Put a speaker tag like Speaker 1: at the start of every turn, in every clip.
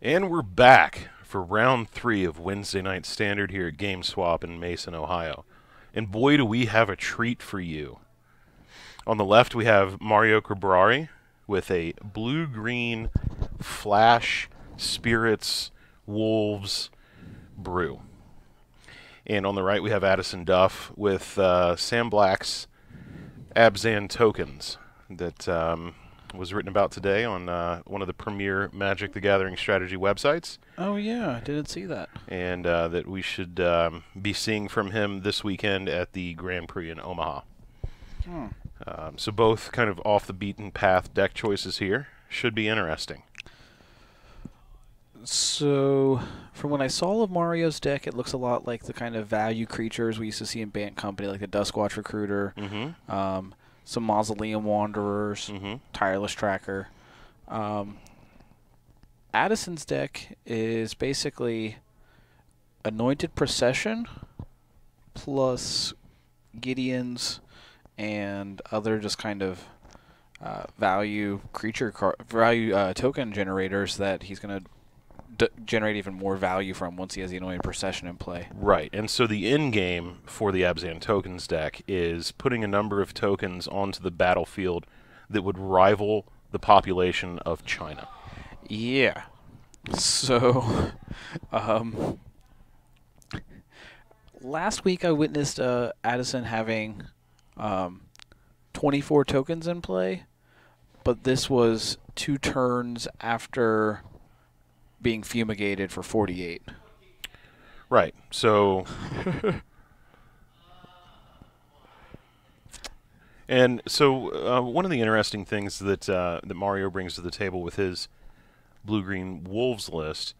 Speaker 1: And we're back for round 3 of Wednesday Night Standard here at GameSwap in Mason, Ohio. And boy, do we have a treat for you. On the left, we have Mario Cribari with a blue-green Flash Spirits Wolves brew. And on the right, we have Addison Duff with Sam Black's Abzan tokens that was written about today on one of the premier Magic the Gathering strategy websites.
Speaker 2: Oh, yeah, I didn't see that.
Speaker 1: And that we should be seeing from him this weekend at the Grand Prix in Omaha. So both kind of off the beaten path deck choices here. Should be interesting.
Speaker 2: So, from what I saw of Mario's deck, it looks a lot like the kind of value creatures we used to see in Bant Company, like the Duskwatch Recruiter, some Mausoleum Wanderers, Tireless Tracker. Addison's deck is basically Anointed Procession plus Gideon's and other just kind of value token generators that he's going to generate even more value from once he has the Anointed Procession in play.
Speaker 1: Right, and so the end game for the Abzan tokens deck is putting a number of tokens onto the battlefield that would rival the population of China.
Speaker 2: Yeah. So, last week I witnessed Addison having 24 tokens in play, but this was 2 turns after being fumigated for 48.
Speaker 1: Right. So, and so one of the interesting things that that Mario brings to the table with his blue-green wolves list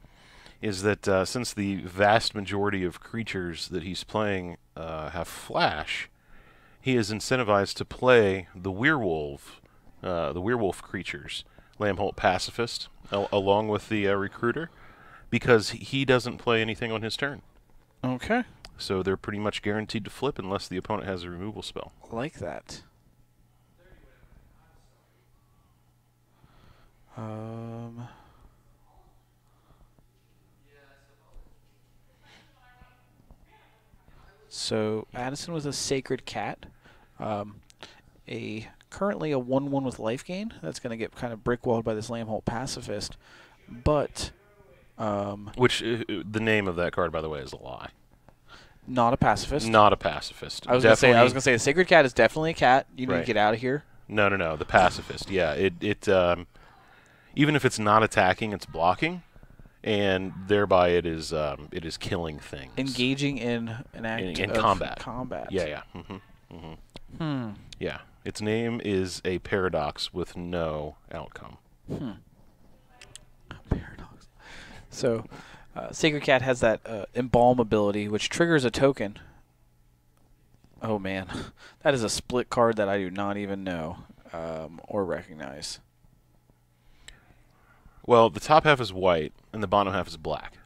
Speaker 1: is that since the vast majority of creatures that he's playing have flash, he is incentivized to play the werewolf creatures, Lambholt Pacifist, along with the Recruiter, because he doesn't play anything on his turn.
Speaker 2: Okay.
Speaker 1: So they're pretty much guaranteed to flip unless the opponent has a removal spell.
Speaker 2: Like that. So Addison was a Sacred Cat, currently a 1/1 with life gain. That's going to get kind of brickwalled by this Lambholt Pacifist, but
Speaker 1: Which the name of that card, by the way, is a lie.
Speaker 2: not a pacifist.
Speaker 1: Not a pacifist.
Speaker 2: I was going to say a Sacred Cat is definitely a cat. You need to get out of here.
Speaker 1: No. The pacifist. Yeah. It even if it's not attacking, it's blocking, and thereby it is killing things.
Speaker 2: Engaging in an act
Speaker 1: in
Speaker 2: of
Speaker 1: combat. Yeah. Yeah. Its name is a paradox with no outcome.
Speaker 2: Paradox. So, Sacred Cat has that Embalm ability, which triggers a token. Oh, man. That is a split card that I do not even know or recognize.
Speaker 1: Well, the top half is white, and the bottom half is black.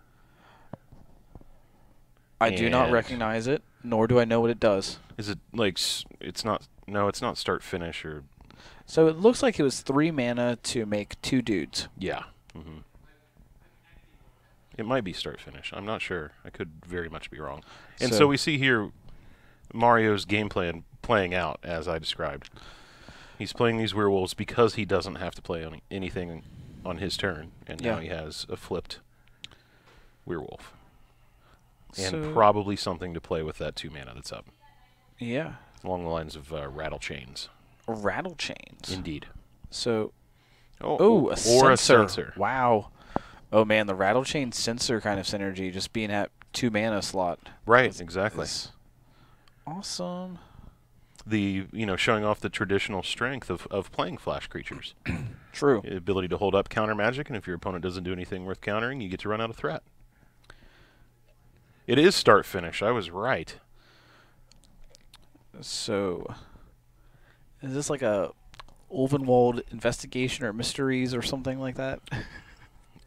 Speaker 2: I do not recognize it, nor do I know what it does.
Speaker 1: Is it like it's not? No, it's not start finish or.
Speaker 2: So it looks like it was 3 mana to make 2 dudes.
Speaker 1: Yeah. It might be start finish. I'm not sure. I could very much be wrong. And so we see here Mario's game plan playing out as I described. He's playing these werewolves because he doesn't have to play on anything on his turn, and now he has a flipped werewolf. And probably something to play with that 2 mana that's up.
Speaker 2: Yeah.
Speaker 1: Along the lines of Rattle Chains.
Speaker 2: Rattle Chains.
Speaker 1: Indeed.
Speaker 2: So,
Speaker 1: a censor.
Speaker 2: Wow. Oh, man, the Rattle Chain Censor kind of synergy, just being at 2 mana slot.
Speaker 1: Right, exactly.
Speaker 2: Awesome.
Speaker 1: Showing off the traditional strength of playing flash creatures.
Speaker 2: True.
Speaker 1: The ability to hold up counter magic, and if your opponent doesn't do anything worth countering, you get to run out of threat. It is start finish. I was right.
Speaker 2: So, is this like a Ulvenwald investigation or mysteries or something like that?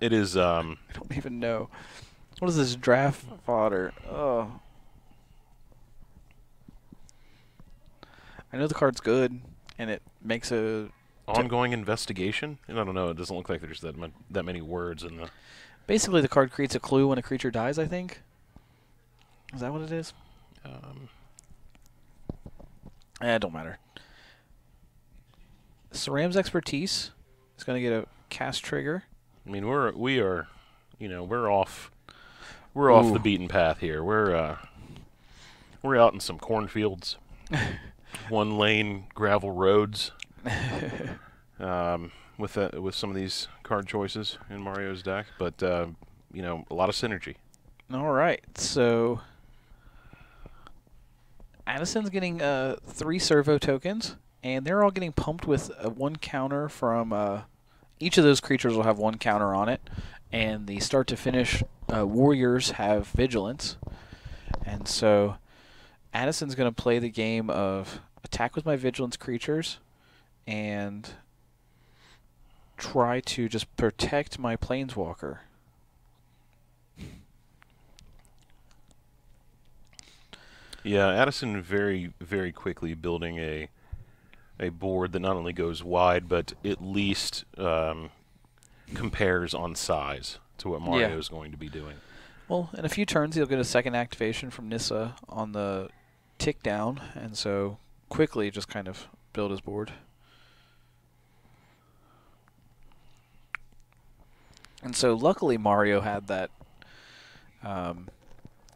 Speaker 1: It is.
Speaker 2: I don't even know. What is this draft fodder? Oh. I know the card's good, and it makes a
Speaker 1: ongoing investigation. I don't know. It doesn't look like there's that many words in the.
Speaker 2: Basically, the card creates a clue when a creature dies, I think. Is that what it is? It don't matter. Saram's Expertise is going to get a cast trigger.
Speaker 1: I mean, we are, we're off the beaten path here. We're out in some cornfields, one lane gravel roads, with some of these card choices in Mario's deck, but a lot of synergy.
Speaker 2: All right, so Addison's getting 3 servo tokens, and they're all getting pumped with 1 counter from each of those creatures will have 1 counter on it, and the start to finish warriors have vigilance, and so Addison's going to play the game of attack with my vigilance creatures and try to just protect my planeswalker.
Speaker 1: Yeah, Addison very, very quickly building a board that not only goes wide, but at least compares on size to what Mario is going to be doing.
Speaker 2: Well, in a few turns, he'll get a second activation from Nissa on the tick down, and so quickly just kind of build his board. And so luckily Mario had that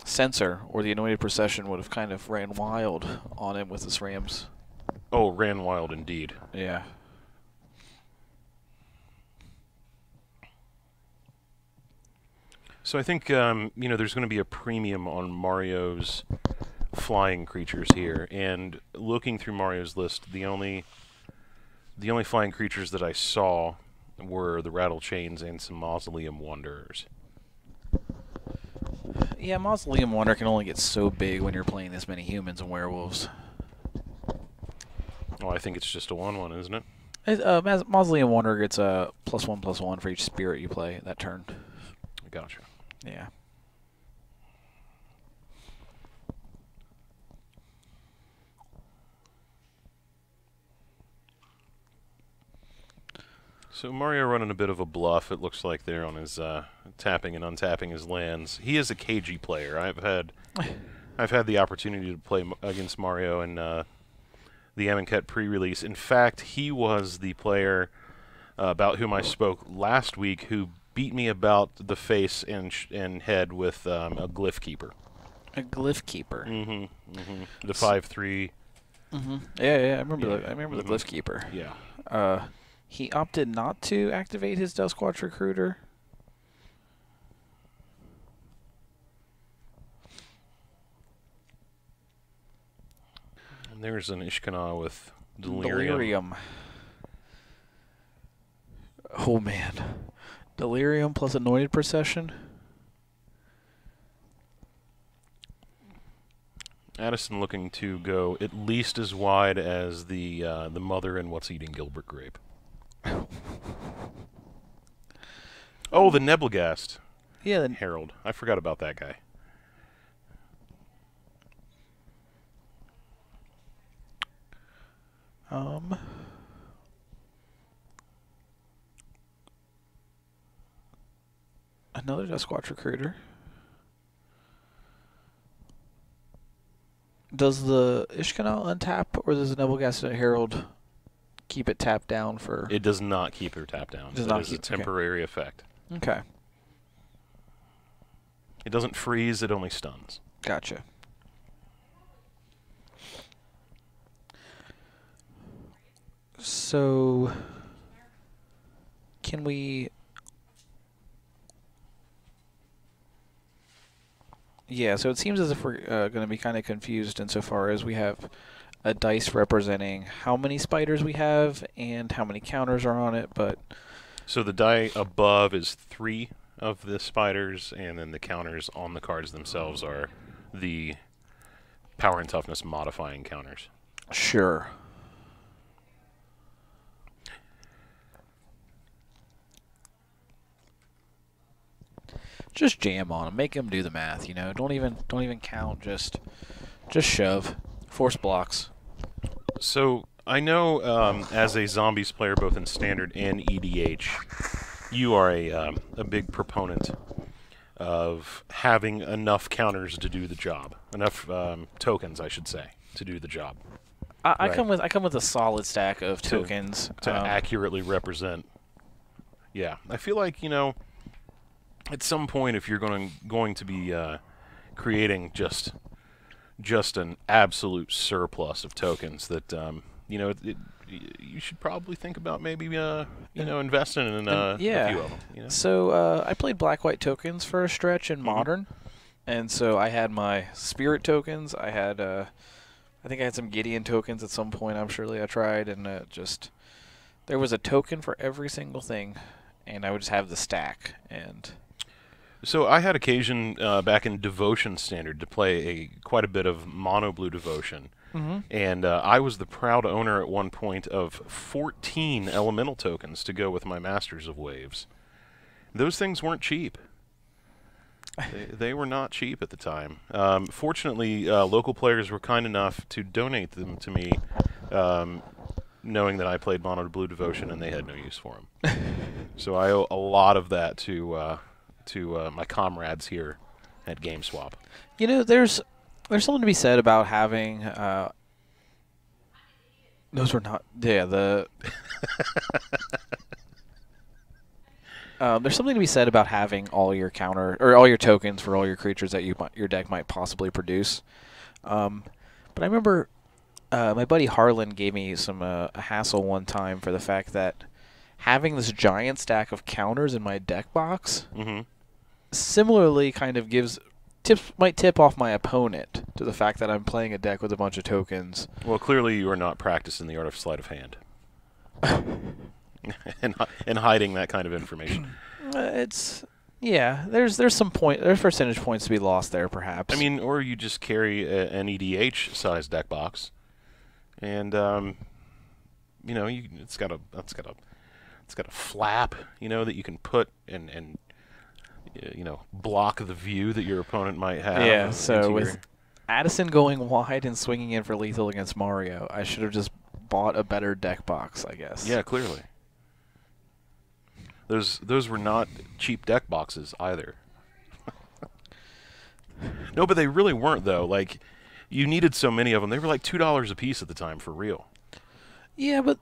Speaker 2: sensor, or the Anointed Procession would have kind of ran wild on him with his Rams.
Speaker 1: Oh, ran wild indeed.
Speaker 2: Yeah.
Speaker 1: So I think there's going to be a premium on Mario's flying creatures here, and looking through Mario's list, the only flying creatures that I saw were the Rattle Chains and some Mausoleum Wanderers.
Speaker 2: Yeah, Mausoleum Wanderer can only get so big when you're playing this many humans and werewolves.
Speaker 1: Oh, I think it's just a 1/1, isn't it?
Speaker 2: Mausoleum Wanderer gets a +1/+1 for each spirit you play that turn.
Speaker 1: Gotcha.
Speaker 2: Yeah.
Speaker 1: So Mario running a bit of a bluff. It looks like there on his tapping and untapping his lands. He is a cagey player. I've had the opportunity to play against Mario in the Amonkhet pre-release. In fact, he was the player about whom I spoke last week who beat me about the face and head with a Glyph Keeper.
Speaker 2: A Glyph Keeper.
Speaker 1: Mm-hmm. Mm-hmm. The 5/3.
Speaker 2: Mm-hmm. Yeah. I remember the Glyph Keeper.
Speaker 1: Yeah.
Speaker 2: He opted not to activate his Duskwatch Recruiter.
Speaker 1: And there's an Ishkana with Delirium.
Speaker 2: Oh, man. Delirium plus Anointed Procession.
Speaker 1: Addison looking to go at least as wide as the mother in What's Eating Gilbert Grape. Oh, the Nebelgast.
Speaker 2: Yeah,
Speaker 1: Herald. I forgot about that guy.
Speaker 2: Another Duskwatch Recruiter. Does the Ishkanal untap, or does the Nebelgast and Herald keep it tapped down for...
Speaker 1: It does not keep her tapped down.
Speaker 2: Does not
Speaker 1: it is
Speaker 2: keep,
Speaker 1: a temporary effect.
Speaker 2: Okay.
Speaker 1: It doesn't freeze, it only stuns.
Speaker 2: Gotcha. So, can we... Yeah, so it seems as if we're going to be kind of confused insofar as we have a dice representing how many spiders we have and how many counters are on it, but...
Speaker 1: So the die above is 3 of the spiders, and then the counters on the cards themselves are the power and toughness modifying counters.
Speaker 2: Sure. Just jam on them. Make them do the math, you know. Don't even count. Just shove. Force blocks.
Speaker 1: So I know as a zombies player, both in standard and EDH, you are a big proponent of having enough counters to do the job, enough tokens, I should say, to do the job.
Speaker 2: I
Speaker 1: Right.
Speaker 2: come with a solid stack of tokens
Speaker 1: To accurately represent. Yeah, I feel like, at some point, if you're going to be creating just an absolute surplus of tokens, that you should probably think about maybe investing in a few of them.
Speaker 2: So I played black-white tokens for a stretch in Modern, and so I had my Spirit tokens. I had I think I had some Gideon tokens at some point. I'm surely I tried, and just there was a token for every single thing, and I would just have the stack. And
Speaker 1: so I had occasion back in Devotion Standard to play quite a bit of mono blue Devotion. And I was the proud owner at one point of 14 elemental tokens to go with my Masters of Waves. Those things weren't cheap. They were not cheap at the time. Fortunately, local players were kind enough to donate them to me, knowing that I played mono blue Devotion and they had no use for them. So I owe a lot of that to my comrades here at GameSwap.
Speaker 2: There's something to be said about having those were not the there's something to be said about having all your counter or all your tokens for all your creatures that your deck might possibly produce. But I remember my buddy Harlan gave me a hassle one time for the fact that having this giant stack of counters in my deck box similarly kind of might tip off my opponent to the fact that I'm playing a deck with a bunch of tokens.
Speaker 1: Well, clearly you are not practicing the art of sleight of hand. and hiding that kind of information.
Speaker 2: There's some there's percentage points to be lost there, perhaps.
Speaker 1: I mean, or you just carry an EDH sized deck box, and it's got a flap, that you can put and block the view that your opponent might have.
Speaker 2: Yeah. So with Addison going wide and swinging in for lethal against Mario, I should have just bought a better deck box, I guess.
Speaker 1: Yeah, clearly. Those were not cheap deck boxes either. No, but they really weren't, though. Like, you needed so many of them. They were like $2 a piece at the time, for real.
Speaker 2: Yeah, but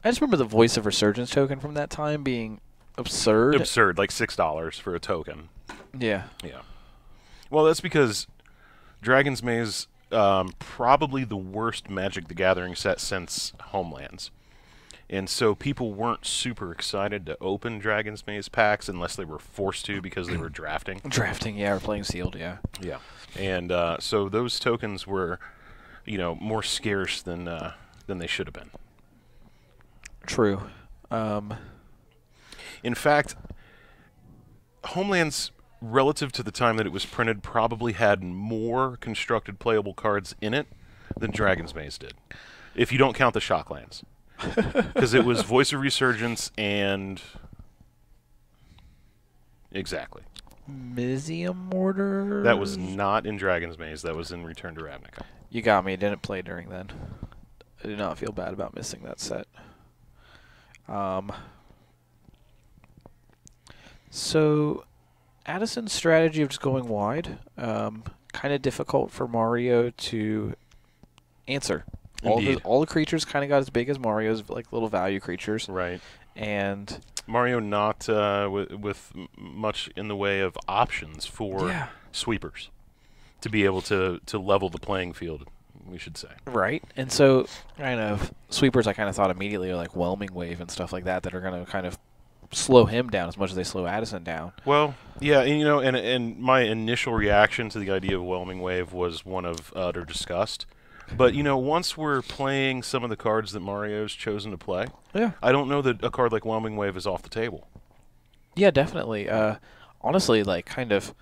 Speaker 2: I just remember the Voice of Resurgence token from that time being absurd.
Speaker 1: Absurd, like $6 for a token.
Speaker 2: Yeah.
Speaker 1: Yeah. Well, that's because Dragon's Maze, probably the worst Magic the Gathering set since Homelands. And so people weren't super excited to open Dragon's Maze packs unless they were forced to because they were drafting.
Speaker 2: Or playing sealed, yeah.
Speaker 1: Yeah. And so those tokens were, more scarce than they should have been.
Speaker 2: True.
Speaker 1: In fact, Homelands, relative to the time that it was printed, probably had more constructed playable cards in it than Dragon's Maze did, if you don't count the Shocklands. Because it was Voice of Resurgence and... Exactly.
Speaker 2: Mizium Mortar?
Speaker 1: That was not in Dragon's Maze. That was in Return to Ravnica.
Speaker 2: You got me. I didn't play during then. I did not feel bad about missing that set. So, Addison's strategy of just going wide, kind of difficult for Mario to answer. All the creatures kind of got as big as Mario's, like little value creatures.
Speaker 1: Right.
Speaker 2: And
Speaker 1: Mario not with much in the way of options for sweepers to be able to level the playing field, we should say.
Speaker 2: Right. And so, kind of, sweepers I kind of thought immediately are like Whelming Wave and stuff like that are going to kind of slow him down as much as they slow Addison down.
Speaker 1: Well, yeah, and my initial reaction to the idea of Whelming Wave was one of utter disgust. But, once we're playing some of the cards that Mario's chosen to play, I don't know that a card like Whelming Wave is off the table.
Speaker 2: Yeah, definitely. Honestly, like, kind of,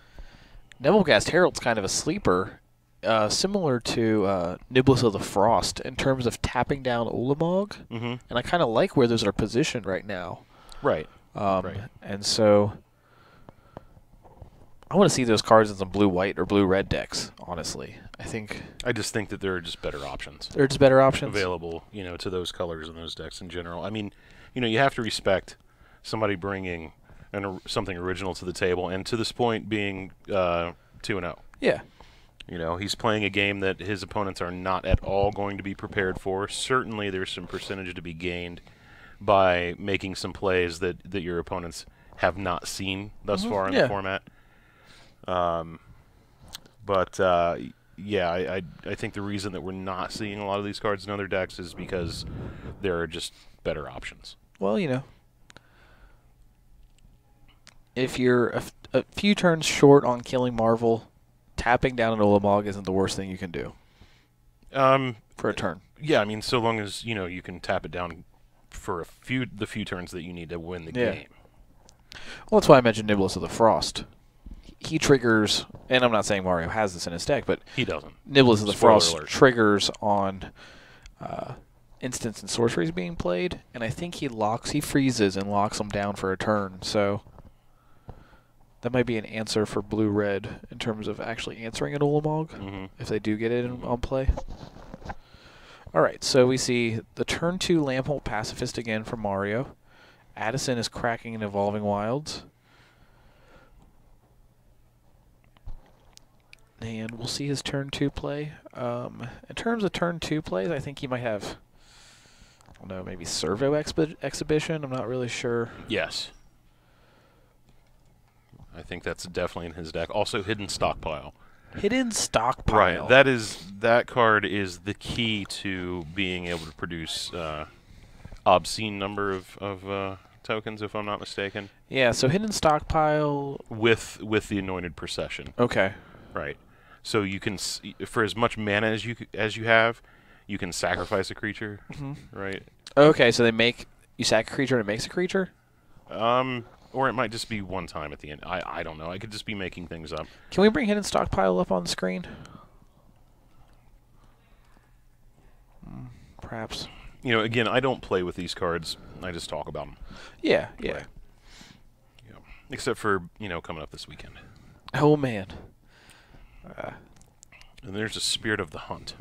Speaker 2: Nebelgast Herald's kind of a sleeper, similar to Niblis of the Frost in terms of tapping down Ulamog. And I kind of like where those are positioned right now.
Speaker 1: Right.
Speaker 2: And so I want to see those cards in some blue-white or blue-red decks, honestly. I
Speaker 1: just think that there are just better options.
Speaker 2: There are just better options?
Speaker 1: Available, to those colors and those decks in general. I mean, you have to respect somebody bringing something original to the table, and to this point being 2-0.
Speaker 2: Yeah.
Speaker 1: You know, he's playing a game that his opponents are not at all going to be prepared for. Certainly there's some percentage to be gained by making some plays that your opponents have not seen thus far in the format. Yeah, I think the reason that we're not seeing a lot of these cards in other decks is because there are just better options.
Speaker 2: Well, you know, if you're a few turns short on killing Marvel, tapping down an Ulamog isn't the worst thing you can do.
Speaker 1: For
Speaker 2: a turn.
Speaker 1: Yeah, I mean, so long as you can tap it down for the few turns that you need to win the game.
Speaker 2: Well, that's why I mentioned Niblis of the Frost. He triggers, and I'm not saying Mario has this in his deck, but
Speaker 1: he doesn't.
Speaker 2: Niblis of the Frost
Speaker 1: alert.
Speaker 2: triggers on instants and sorceries being played, and I think he freezes and locks them down for a turn. So that might be an answer for blue-red in terms of actually answering an Ulamog if they do get it on play. All right, so we see the turn 2 Lamphold Pacifist again for Mario. Addison is cracking an Evolving Wilds. And we'll see his turn 2 play. In terms of turn 2 plays, I think he might have, I don't know, maybe Servo Exhibition. I'm not really sure.
Speaker 1: Yes. I think that's definitely in his deck. Also, Hidden Stockpile.
Speaker 2: Hidden Stockpile.
Speaker 1: Right. That card is the key to being able to produce obscene number of tokens, if I'm not mistaken.
Speaker 2: Yeah. So Hidden Stockpile
Speaker 1: with the Anointed Procession.
Speaker 2: Okay.
Speaker 1: Right. So you can, for as much mana as you have, you can sacrifice a creature. Right.
Speaker 2: Okay. So you sack a creature and it makes a creature.
Speaker 1: Or it might just be one time at the end. I don't know. I could just be making things up.
Speaker 2: Can we bring Hidden Stockpile up on the screen? Perhaps.
Speaker 1: Again, I don't play with these cards. I just talk about them.
Speaker 2: Yeah.
Speaker 1: Right. Yeah. Except for, coming up this weekend.
Speaker 2: Oh, man.
Speaker 1: And there's a Spirit of the Hunt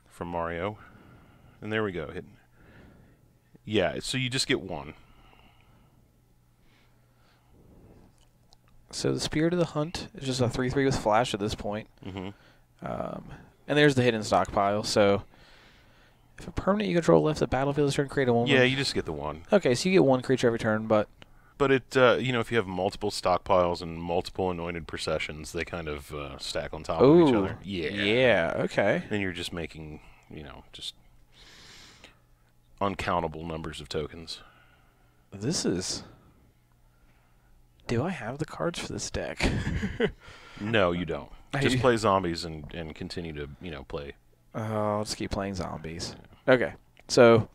Speaker 1: from Mario. And there we go. Yeah, so you just get one.
Speaker 2: So the Spirit of the Hunt is just a 3/3 with flash at this point. And there's the Hidden Stockpile. So if a permanent you control left the battlefield this turn, create a 1/1.
Speaker 1: Yeah, you just get the one.
Speaker 2: Okay, so you get one creature every turn, but
Speaker 1: it, if you have multiple stockpiles and multiple Anointed Processions, they kind of stack on top of each other. Yeah.
Speaker 2: Yeah, okay.
Speaker 1: Then you're just making, just uncountable numbers of tokens.
Speaker 2: This is... Do I have the cards for this deck?
Speaker 1: No, you don't. Just play zombies and continue to, play.
Speaker 2: I'll just keep playing zombies. Okay, so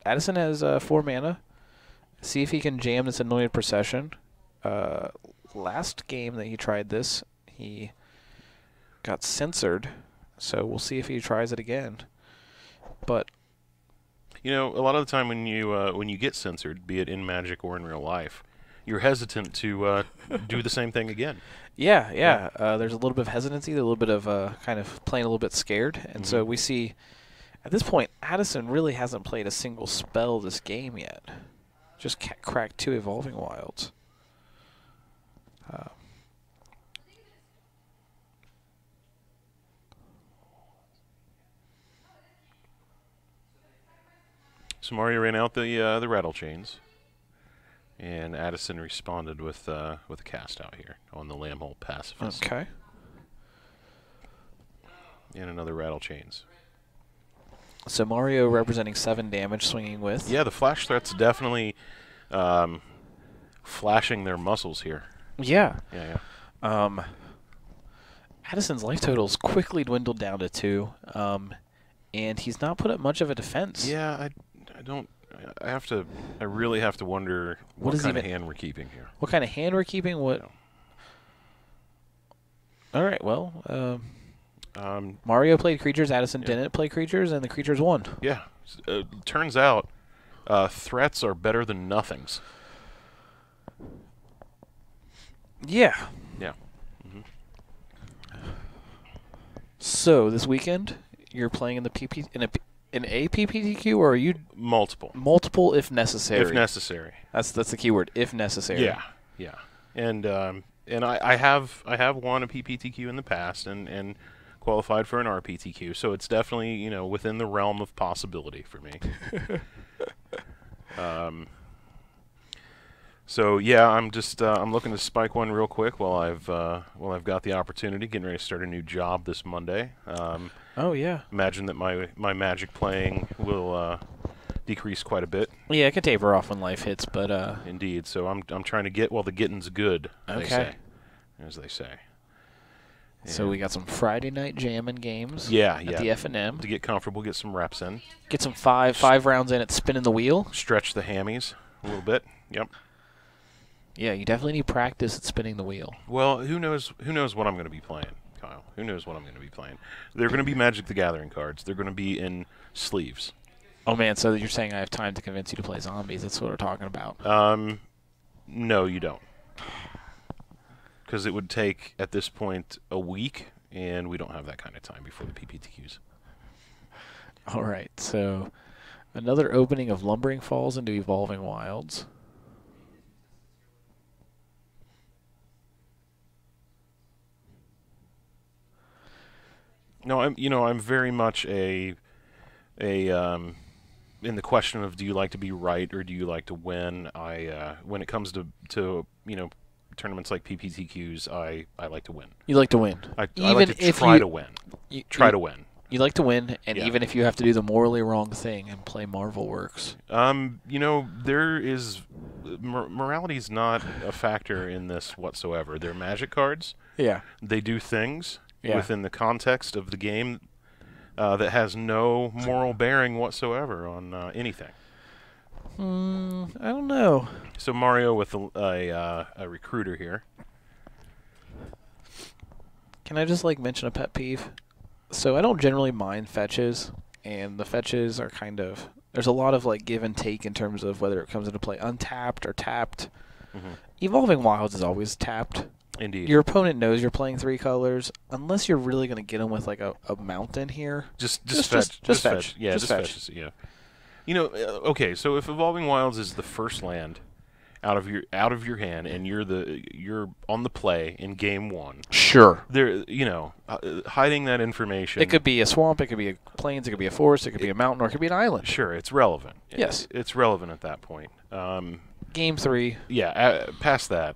Speaker 2: Addison has 4 mana. See if he can jam this Anointed Procession. Last game that he tried this, he got censored, so we'll see if he tries it again. But
Speaker 1: a lot of the time when you get censored, be it in Magic or in real life, you're hesitant to do the same thing again.
Speaker 2: Yeah. There's a little bit of hesitancy, a little bit of kind of playing a little bit scared, and so we see at this point Addison really hasn't played a single spell this game yet. Just cracked 2 Evolving Wilds.
Speaker 1: So Mario ran out the Rattle Chains, and Addison responded with a cast out here on the Lamphold Pacifist.
Speaker 2: Okay.
Speaker 1: And another Rattle Chains.
Speaker 2: So Mario representing 7 damage, swinging with.
Speaker 1: Yeah, the flash threat's definitely flashing their muscles here.
Speaker 2: Yeah.
Speaker 1: Yeah.
Speaker 2: Addison's life totals quickly dwindled down to 2, and he's not put up much of a defense.
Speaker 1: Yeah, I really have to wonder what kind of hand we're keeping here.
Speaker 2: What kind of hand we're keeping? What? All right. Well, Mario played creatures. Addison didn't play creatures, and the creatures won.
Speaker 1: Yeah. Turns out, threats are better than nothings.
Speaker 2: Yeah.
Speaker 1: Yeah.
Speaker 2: So this weekend, you're playing in the an a PPTQ, or are you
Speaker 1: Multiple.
Speaker 2: multiple if necessary?
Speaker 1: If necessary.
Speaker 2: That's the key word. If necessary.
Speaker 1: Yeah, yeah. And I have won a PPTQ in the past and qualified for an RPTQ, so it's definitely within the realm of possibility for me. So yeah, I'm just I'm looking to spike one real quick while I've got the opportunity. Getting ready to start a new job this Monday.
Speaker 2: Oh yeah.
Speaker 1: Imagine that my Magic playing will decrease quite a bit.
Speaker 2: Yeah, it can taper off when life hits, but
Speaker 1: Indeed. So I'm trying to get while the getting's good.
Speaker 2: Okay.
Speaker 1: As they say.
Speaker 2: So we got some Friday night jamming games.
Speaker 1: Yeah,
Speaker 2: at the F&M.
Speaker 1: To get comfortable, get some reps in.
Speaker 2: Get some five rounds in at spinning the wheel.
Speaker 1: Stretch the hammies a little bit. Yep.
Speaker 2: Yeah, you definitely need practice at spinning the wheel.
Speaker 1: Well, who knows what I'm going to be playing, Kyle? Who knows what I'm going to be playing? They're going to be Magic the Gathering cards. They're going to be in sleeves.
Speaker 2: Oh man, so you're saying I have time to convince you to play zombies? That's what we're talking about.
Speaker 1: No, you don't. Because it would take, at this point, a week, and we don't have that kind of time before the PPTQs.
Speaker 2: All right, so another opening of Lumbering Falls into Evolving Wilds.
Speaker 1: No, I'm very much in the question of do you like to be right or do you like to win? When it comes to tournaments like PPTQs, I like to win.
Speaker 2: You like to win.
Speaker 1: I like to try to win. Try to win.
Speaker 2: You like to win, and
Speaker 1: Yeah.
Speaker 2: even if you have to do the morally wrong thing and play Marvel Works.
Speaker 1: There is morality is not a factor in this whatsoever. They're Magic cards.
Speaker 2: Yeah.
Speaker 1: They do things
Speaker 2: Yeah.
Speaker 1: within the context of the game that has no moral bearing whatsoever on anything.
Speaker 2: I don't know.
Speaker 1: So Mario with a recruiter here.
Speaker 2: Can I just mention a pet peeve? So I don't generally mind fetches, and the fetches are kind of, there's a lot of give and take in terms of whether it comes into play untapped or tapped.
Speaker 1: Mm-hmm.
Speaker 2: Evolving Wilds is always tapped.
Speaker 1: Indeed.
Speaker 2: Your opponent knows you're playing 3 colors, unless you're really going to get them with a mountain here.
Speaker 1: Just fetch.
Speaker 2: Just fetch.
Speaker 1: Yeah,
Speaker 2: just fetch.
Speaker 1: fetches, yeah. Okay, so if Evolving Wilds is the first land out of your hand, and you're on the play in game 1.
Speaker 2: Sure.
Speaker 1: There, hiding that information.
Speaker 2: It could be a swamp, it could be a plains, it could be a forest, it could be a mountain, or it could be an island.
Speaker 1: Sure, it's relevant.
Speaker 2: Yes.
Speaker 1: It's relevant at that point.
Speaker 2: Game 3.
Speaker 1: Yeah, past that,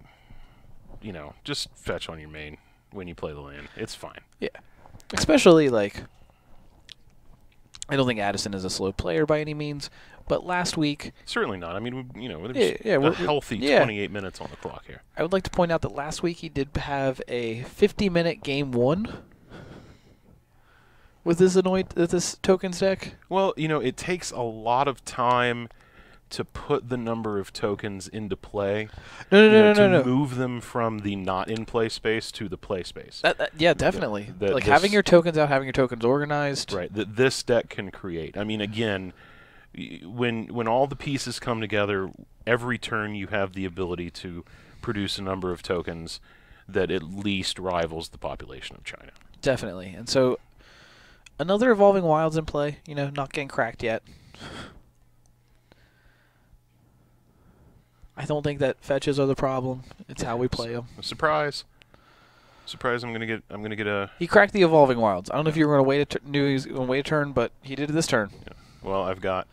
Speaker 1: just fetch on your main when you play the land. It's fine.
Speaker 2: Yeah. Especially, I don't think Addison is a slow player by any means, but last week...
Speaker 1: Certainly not. I mean, there's
Speaker 2: we're
Speaker 1: a healthy 28 minutes on the clock here.
Speaker 2: I would like to point out that last week he did have a 50-minute game 1 with this tokens deck.
Speaker 1: Well, it takes a lot of time to put the number of tokens into play.
Speaker 2: No.
Speaker 1: Move them from the not in play space to the play space.
Speaker 2: Yeah, definitely. Having your tokens out, having your tokens organized.
Speaker 1: Right. That this deck can create. I mean, again, when all the pieces come together, every turn you have the ability to produce a number of tokens that at least rivals the population of China.
Speaker 2: Definitely. And so, another Evolving Wilds in play. Not getting cracked yet. I don't think that fetches are the problem. It's how we play them.
Speaker 1: Surprise! I'm gonna get a.
Speaker 2: He cracked the Evolving Wilds. I don't know if you were going to knew he was going to wait a turn, but he did it this turn.
Speaker 1: Yeah. Well, I've got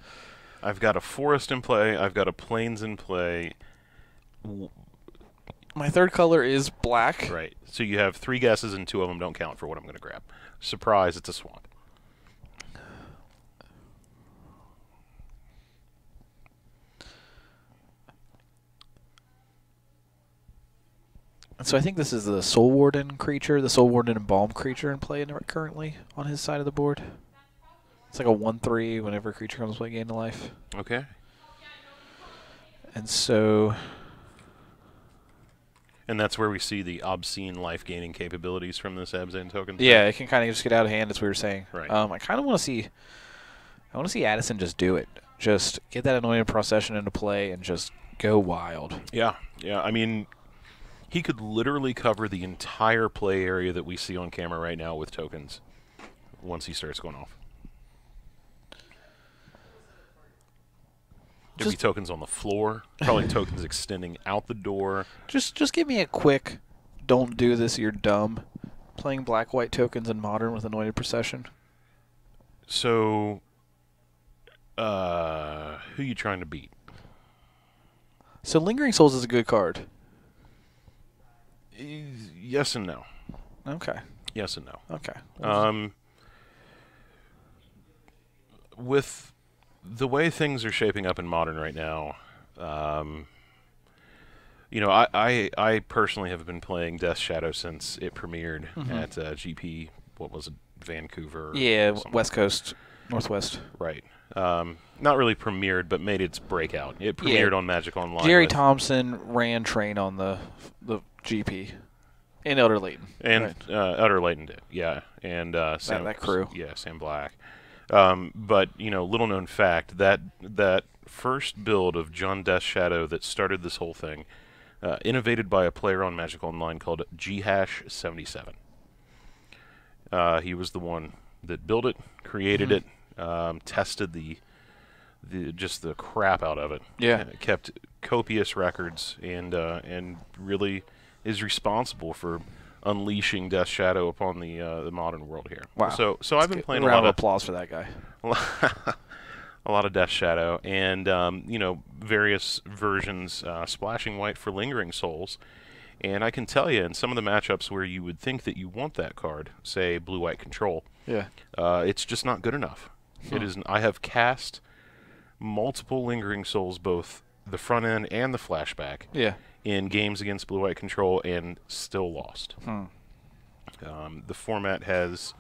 Speaker 1: a forest in play. I've got a plains in play.
Speaker 2: My third color is black.
Speaker 1: Right. So you have 3 guesses, and 2 of them don't count for what I'm going to grab. Surprise! It's a swamp.
Speaker 2: And so I think this is the Soul Warden creature, the Soul Warden and Balm creature in play currently on his side of the board. It's like a 1/3 whenever a creature comes to play, gain a life.
Speaker 1: Okay.
Speaker 2: And so...
Speaker 1: And that's where we see the obscene life-gaining capabilities from this Abzan token.
Speaker 2: Yeah, it can kind of just get out of hand, as we were saying.
Speaker 1: Right.
Speaker 2: I kind of want to see... I want to see Addison just do it. Just get that Anointed Procession into play and just go wild.
Speaker 1: Yeah. I mean... He could literally cover the entire play area that we see on camera right now with tokens once he starts going off. There'd be tokens on the floor. Probably tokens extending out the door.
Speaker 2: Just give me a quick, don't do this, you're dumb. Playing black-white tokens in Modern with Anointed Procession.
Speaker 1: So, who are you trying to beat?
Speaker 2: So Lingering Souls is a good card.
Speaker 1: Yes and no.
Speaker 2: Okay.
Speaker 1: Yes and no.
Speaker 2: Okay.
Speaker 1: With the way things are shaping up in Modern right now, I personally have been playing Death Shadow since it premiered at GP. What was it, Vancouver?
Speaker 2: Yeah, West Coast, Northwest.
Speaker 1: Right. Not really premiered, but made its breakout. It premiered on Magic Online.
Speaker 2: Jerry Thompson ran train on the GP in Elder Layton.
Speaker 1: And Elder Layton did, yeah. And Sam,
Speaker 2: that crew.
Speaker 1: Yeah, Sam Black. But, little known fact, that first build of John Death Shadow that started this whole thing, innovated by a player on Magic Online called GHash77. He was the one that built it, created it, tested the crap out of it.
Speaker 2: Yeah.
Speaker 1: Kept copious records and really is responsible for unleashing Death Shadow upon the modern world here.
Speaker 2: Wow.
Speaker 1: So I've been playing
Speaker 2: a round of applause for that guy.
Speaker 1: A lot of Death Shadow and various versions, splashing white for Lingering Souls. And I can tell you, in some of the matchups where you would think that you want that card, say blue-white control, it's just not good enough. It is. I have cast multiple Lingering Souls, both the front end and the flashback, in games against blue-white control, and still lost. The format has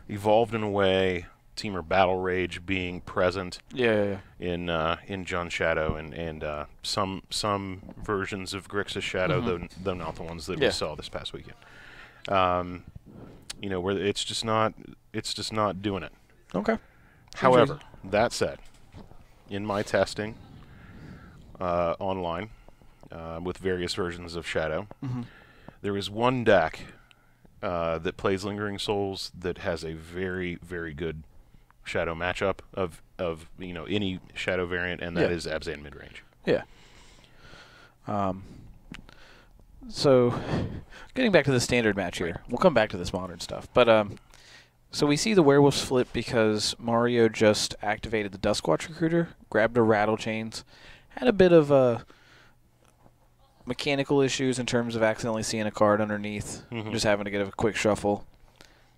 Speaker 1: evolved in a way. Teamer Battle Rage being present in John Shadow and some versions of Grixis Shadow, though not the ones that we saw this past weekend. Where it's just not doing it.
Speaker 2: Okay.
Speaker 1: However, that said, in my testing online with various versions of Shadow, there is one deck that plays Lingering Souls that has a very, very good Shadow matchup of any Shadow variant, and that is Abzan midrange.
Speaker 2: Yeah. So, getting back to the standard match here, we'll come back to this modern stuff. But so we see the Werewolves flip because Mario just activated the Duskwatch Recruiter, grabbed a Rattle Chains, had a bit of mechanical issues in terms of accidentally seeing a card underneath, just having to get a quick shuffle.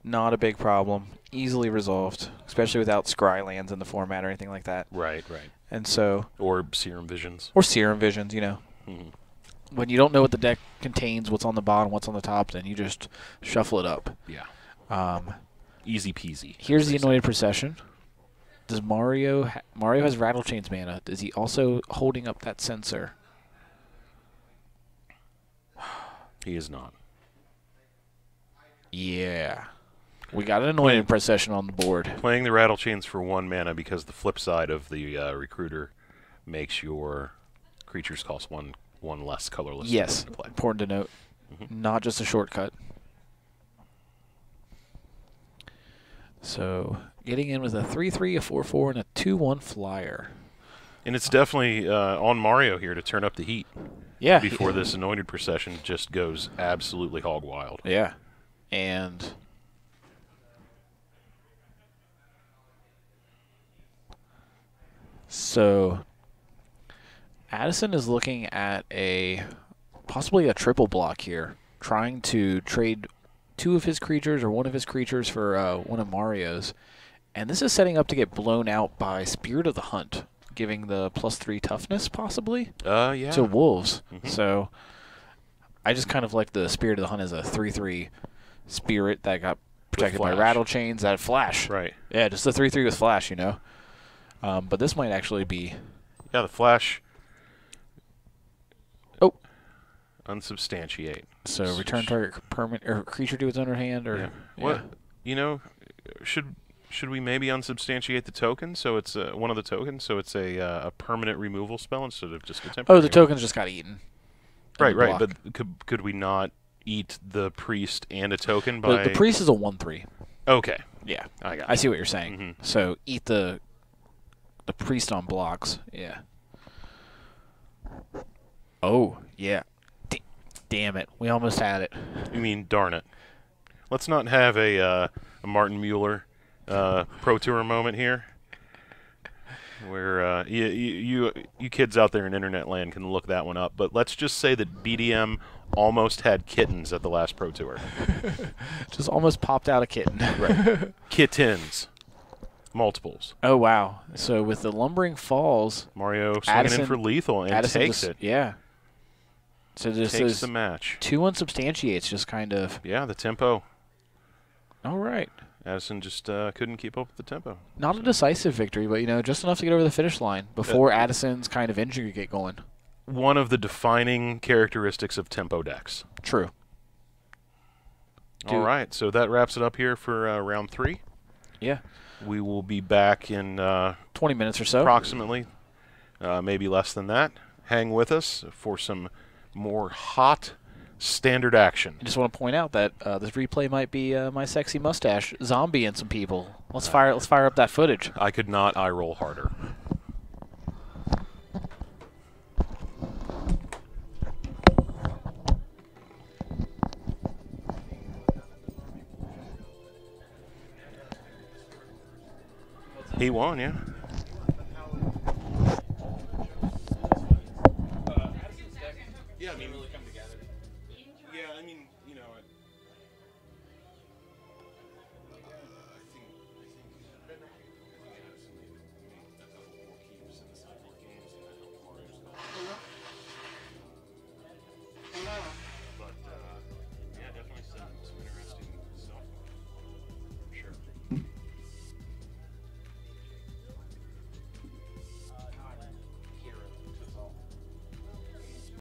Speaker 2: Not a big problem. Easily resolved, especially without Scry lands in the format or anything like that.
Speaker 1: Right.
Speaker 2: And so...
Speaker 1: Or Serum Visions.
Speaker 2: When you don't know what the deck contains, what's on the bottom, what's on the top, then you just shuffle it up.
Speaker 1: Yeah. Easy peasy.
Speaker 2: Here's the Anointed Procession. Does Mario has Rattle Chains mana. Is he also holding up that sensor?
Speaker 1: He is not.
Speaker 2: Yeah. We got an Anointed Procession on the board.
Speaker 1: Playing the Rattle Chains for 1 mana because the flip side of the Recruiter makes your creatures cost one less colorless.
Speaker 2: Yes,
Speaker 1: to play.
Speaker 2: Important to note. Not just a shortcut. So, getting in with a 3/3, a 4/4, and a 2/1 flyer.
Speaker 1: And it's definitely on Mario here to turn up the heat.
Speaker 2: Yeah.
Speaker 1: Before this Anointed Procession just goes absolutely hog wild.
Speaker 2: Yeah. And... So, Addison is looking at possibly a triple block here, trying to trade 2 of his creatures or 1 of his creatures for 1 of Mario's. And this is setting up to get blown out by Spirit of the Hunt, giving the +3 toughness, possibly, to Wolves. So, I just kind of like the Spirit of the Hunt as a 3/3 spirit that got protected by Rattle Chains, that flash.
Speaker 1: Right.
Speaker 2: Yeah, just the 3/3 with flash, But this might actually be...
Speaker 1: Yeah, the flash...
Speaker 2: Oh.
Speaker 1: Unsubstantiate.
Speaker 2: So return target permanent or creature to its owner hand, or...
Speaker 1: Yeah. What, should we maybe unsubstantiate the token, so it's one of the tokens, so it's a permanent removal spell instead of just a temporary...
Speaker 2: Oh, the tokens just got eaten.
Speaker 1: Right. But could we not eat the priest and a token by...
Speaker 2: The priest is a 1/3.
Speaker 1: Okay.
Speaker 2: Yeah.
Speaker 1: I got it.
Speaker 2: I see what you're saying. So eat the priest on blocks. Yeah. Oh, yeah. Damn it. We almost had it.
Speaker 1: You mean darn it. Let's not have a Martin Mueller Pro Tour moment here, where you kids out there in internet land can look that one up. But let's just say that BDM almost had kittens at the last Pro Tour.
Speaker 2: Just almost popped out a kitten.
Speaker 1: Right. Kittens. Multiples.
Speaker 2: Oh, wow. So with the Lumbering Falls,
Speaker 1: Mario swinging
Speaker 2: Addison,
Speaker 1: in for lethal and
Speaker 2: Addison
Speaker 1: takes
Speaker 2: just,
Speaker 1: it.
Speaker 2: Yeah. So this
Speaker 1: Takes
Speaker 2: is
Speaker 1: the match.
Speaker 2: 2 unsubstantiates, just kind of.
Speaker 1: Yeah, the tempo.
Speaker 2: All right.
Speaker 1: Addison just couldn't keep up with the tempo.
Speaker 2: Not a decisive victory, but, just enough to get over the finish line before Addison's kind of injury could get going.
Speaker 1: One of the defining characteristics of tempo decks.
Speaker 2: True.
Speaker 1: All right, so that wraps it up here for round 3.
Speaker 2: Yeah.
Speaker 1: We will be back in
Speaker 2: 20 minutes or so.
Speaker 1: Approximately, maybe less than that. Hang with us for some more hot standard action.
Speaker 2: I just want to point out that this replay might be my sexy mustache zombie and some people. Let's fire up that footage.
Speaker 1: I could not eye roll harder. He won, yeah. Yeah, I mean, really come together. Yeah, I mean.